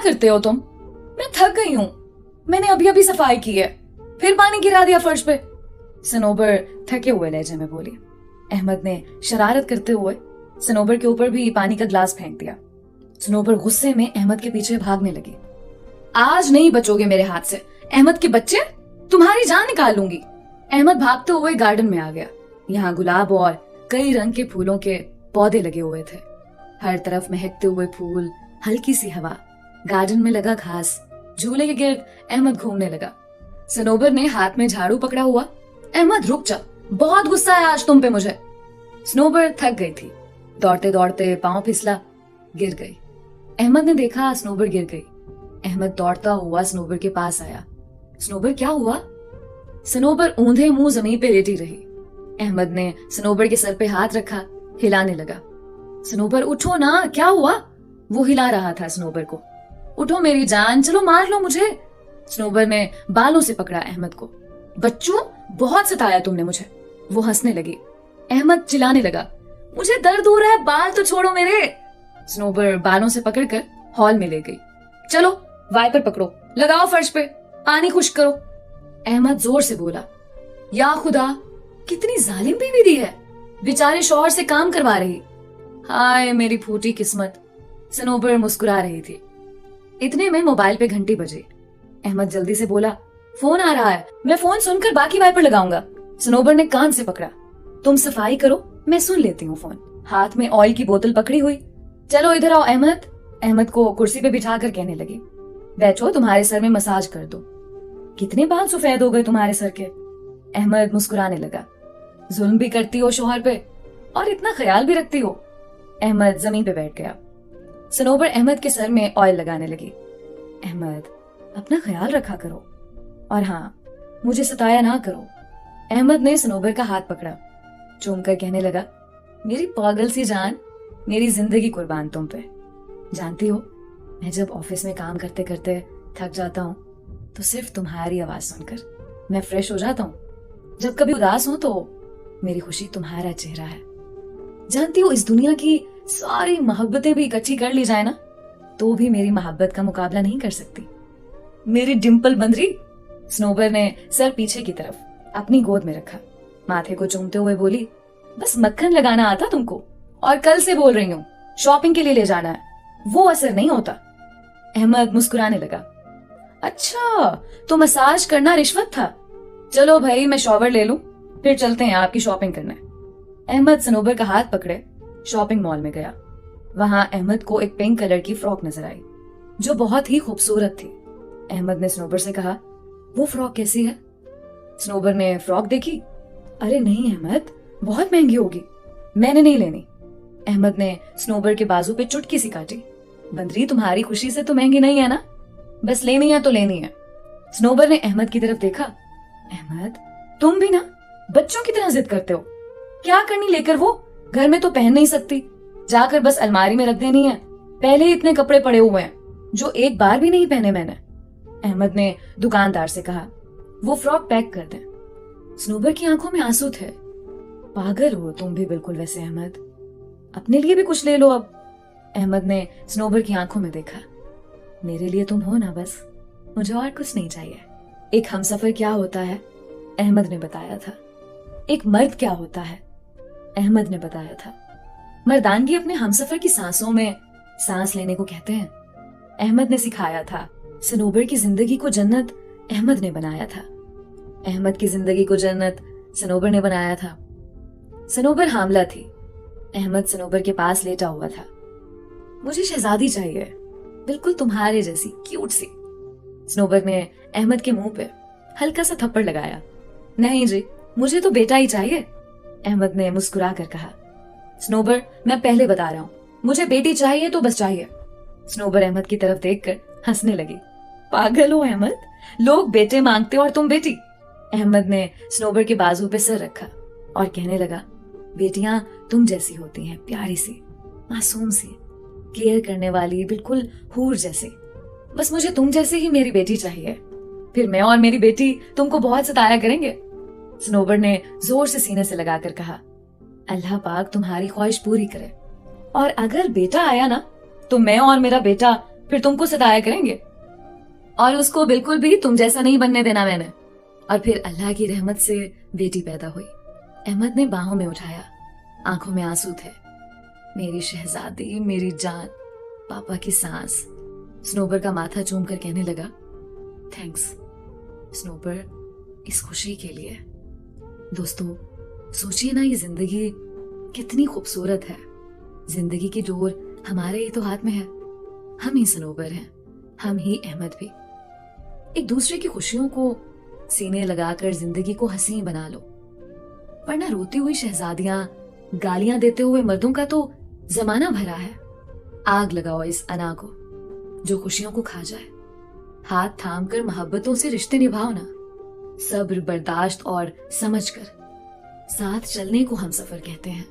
करते हो तुम? मैं थक गई हूँ, मैंने अभी अभी सफाई की है, फिर पानी गिरा दिया फर्श पे। सनोबर थके हुए लहजे में बोली। अहमद ने शरारत करते हुए सनोबर के ऊपर भी पानी का ग्लास फेंक दिया। सनोबर गुस्से में अहमद के पीछे भागने लगी। आज नहीं बचोगे मेरे हाथ से अहमद के बच्चे, तुम्हारी जान निकाल लूंगी। अहमद भागते हुए गार्डन में आ गया। यहाँ गुलाब और कई रंग के फूलों के पौधे लगे हुए थे। हर तरफ महकते हुए फूल, हल्की सी हवा, गार्डन में लगा घास, झूले के गिर्द अहमद घूमने लगा। सनोबर ने हाथ में झाड़ू पकड़ा हुआ। अहमद रुक जा, बहुत गुस्सा है आज तुम पे मुझे। सनोबर थक गई थी, दौड़ते दौड़ते पांव फिसला, गिर गई। अहमद ने देखा सनोबर गिर गई। अहमद दौड़ता हुआ सनोबर के पास आया। सनोबर क्या हुआ? सनोबर ऊंधे मुंह जमीन पे लेटी रही। अहमद ने सनोबर के सर पे हाथ रखा, हिलाने लगा। सनोबर उठो ना, क्या हुआ? वो हिला रहा था सनोबर को। उठो मेरी जान, चलो मार लो मुझे। सनोबर ने बालों से पकड़ा अहमद को। बच्चों, बहुत सताया तुमने मुझे। वो हंसने लगी। अहमद चिल्लाने लगा, मुझे दर्द हो रहा है, बाल तो छोड़ो मेरे। सनोबर बालों से पकड़कर हॉल में ले गई। चलो वाइपर पकड़ो, लगाओ फर्श पे, पानी खुश्क करो। अहमद जोर से बोला, या खुदा, कितनी जालिम बीवी दी है, बेचारे शौहर से काम करवा रही। हाय मेरी फूटी किस्मत। सनोबर मुस्कुरा रही थी। इतने में मोबाइल पे घंटी बजी। अहमद जल्दी से बोला, फोन आ रहा है, मैं फोन सुनकर बाकी वाइपर लगाऊंगा। सनोबर ने कान से पकड़ा। तुम सफाई करो, मैं सुन लेती हूँ फोन। हाथ में ऑयल की बोतल पकड़ी हुई। चलो इधर आओ अहमद। अहमद को कुर्सी पे बिठाकर कहने लगी, बैठो, तुम्हारे सर में मसाज कर दो। कितने बाल सफेद हो गए तुम्हारे सर के। अहमद मुस्कुराने लगा। जुल्म भी करती हो शोहर पे और इतना ख्याल भी रखती हो। अहमद जमीन पे बैठ गया। सनोबर अहमद के सर में ऑयल लगाने लगी। अहमद, अपना ख्याल रखा करो, और हाँ, मुझे सताया ना करो। अहमद ने सनोबर का हाथ पकड़ा, चूमकर कहने लगा, मेरी पागल सी जान, मेरी जिंदगी कुर्बान तुम पे। जानती हो, मैं जब ऑफिस में काम करते करते थक जाता हूँ तो सिर्फ तुम्हारी आवाज सुनकर मैं फ्रेश हो जाता हूँ। जब कभी उदास हूं तो मेरी खुशी तुम्हारा चेहरा है। जानती हो, इस दुनिया की सारी मोहब्बतें भी इकट्ठी कर ली जाए ना, तो भी मेरी मोहब्बत का मुकाबला नहीं कर सकती। मेरी डिम्पल बंदरी। सनोबर ने सर पीछे की तरफ अपनी गोद में रखा, माथे को चूमते हुए बोली, बस मक्खन लगाना आता तुमको, और कल से बोल रही हूँ शॉपिंग के लिए ले जाना है, वो असर नहीं होता। अहमद मुस्कुराने लगा। अच्छा, तो मसाज करना रिश्वत था। चलो भाई, मैं शॉवर ले लूं, फिर चलते हैं, आपकी शॉपिंग करना है। अहमद सनोबर का हाथ पकड़े शॉपिंग मॉल में गया। वहां अहमद को एक पिंक कलर की फ्रॉक नजर आई जो बहुत ही खूबसूरत थी। अहमद ने सनोबर से कहा, वो फ्रॉक कैसी है? सनोबर ने फ्रॉक देखी। अरे नहीं अहमद, बहुत महंगी होगी, मैंने नहीं लेनी। अहमद ने सनोबर के बाजू पे चुटकी सी काटी। बंदरी, तुम्हारी खुशी से तो महंगी नहीं है ना, बस लेनी है तो लेनी है। सनोबर ने अहमद की तरफ देखा। अहमद, तुम भी ना बच्चों की तरह जिद करते हो। क्या करनी लेकर वो, घर में तो पहन नहीं सकती, जाकर बस अलमारी में रख देनी है। पहले ही इतने कपड़े पड़े हुए हैं जो एक बार भी नहीं पहने मैंने। अहमद ने दुकानदार से कहा, वो फ्रॉक पैक कर दें। सनोबर की आंखों में आंसू थे। पागल हो तुम भी बिल्कुल वैसे अहमद, अपने लिए भी कुछ ले लो अब। अहमद ने सनोबर की आंखों में देखा। मेरे लिए तुम हो ना बस, मुझे और कुछ नहीं चाहिए। एक हमसफर क्या होता है, अहमद ने बताया था। एक मर्द क्या होता है, अहमद ने बताया था। मर्दानगी अपने हमसफर की सांसों में सांस लेने को कहते हैं। अहमद ने सिखाया था। सनोबर की जिंदगी को जन्नत अहमद ने बनाया था। अहमद की जिंदगी को जन्नत सनोबर ने बनाया था। सनोबर हामला थी। अहमद सनोबर के पास लेटा हुआ था। मुझे शहजादी चाहिए, बिल्कुल तुम्हारे जैसी, क्यूट सी। सनोबर ने अहमद के मुंह पे हल्का सा थप्पड़ लगाया। नहीं जी, मुझे तो बेटा ही चाहिए, अहमद ने मुस्कुरा कर कहा। सनोबर, मैं पहले बता रहा हूँ, मुझे बेटी चाहिए तो बस चाहिए। सनोबर अहमद की तरफ देखकर हंसने लगी। पागल हो अहमद, लोग बेटे मांगते और तुम बेटी। अहमद ने सनोबर के बाजू पे सर रखा और कहने लगा, बेटियां तुम जैसी होती हैं, प्यारी सी, मासूम सी, केयर करने वाली, बिल्कुल हूर जैसे। बस मुझे तुम जैसे ही मेरी बेटी चाहिए, फिर मैं और मेरी बेटी तुमको बहुत सताया करेंगे। सनोबर ने जोर से सीने से लगाकर कहा, अल्लाह पाक तुम्हारी ख्वाहिश पूरी करे, और अगर बेटा आया ना तो मैं और मेरा बेटा फिर तुमको सताया करेंगे। और उसको बिल्कुल भी तुम जैसा नहीं बनने देना मैंने। और फिर अल्लाह की रहमत से बेटी पैदा हुई। अहमद ने बाहों में उठाया, आंखों में आंसू थे। मेरी शहजादी, मेरी जान, पापा की सांस। स्नोबर का माथा चूम कर कहने लगा, थैंक्स स्नोबर, इस खुशी के लिए। दोस्तों, सोचिए ना, ये जिंदगी कितनी खूबसूरत है। जिंदगी की डोर हमारे ही तो हाथ में है। हम ही स्नोबर हैं, हम ही अहमद भी। एक दूसरे की खुशियों को सीने लगाकर जिंदगी को हसीन बना लो। वरना रोती हुई शहजादियां, गालियां देते हुए मर्दों का तो जमाना भरा है। आग लगाओ इस अना को जो खुशियों को खा जाए। हाथ थाम कर मोहब्बतों से रिश्ते निभाओ ना, सब्र, बर्दाश्त और समझ कर। साथ चलने को हम सफर कहते हैं।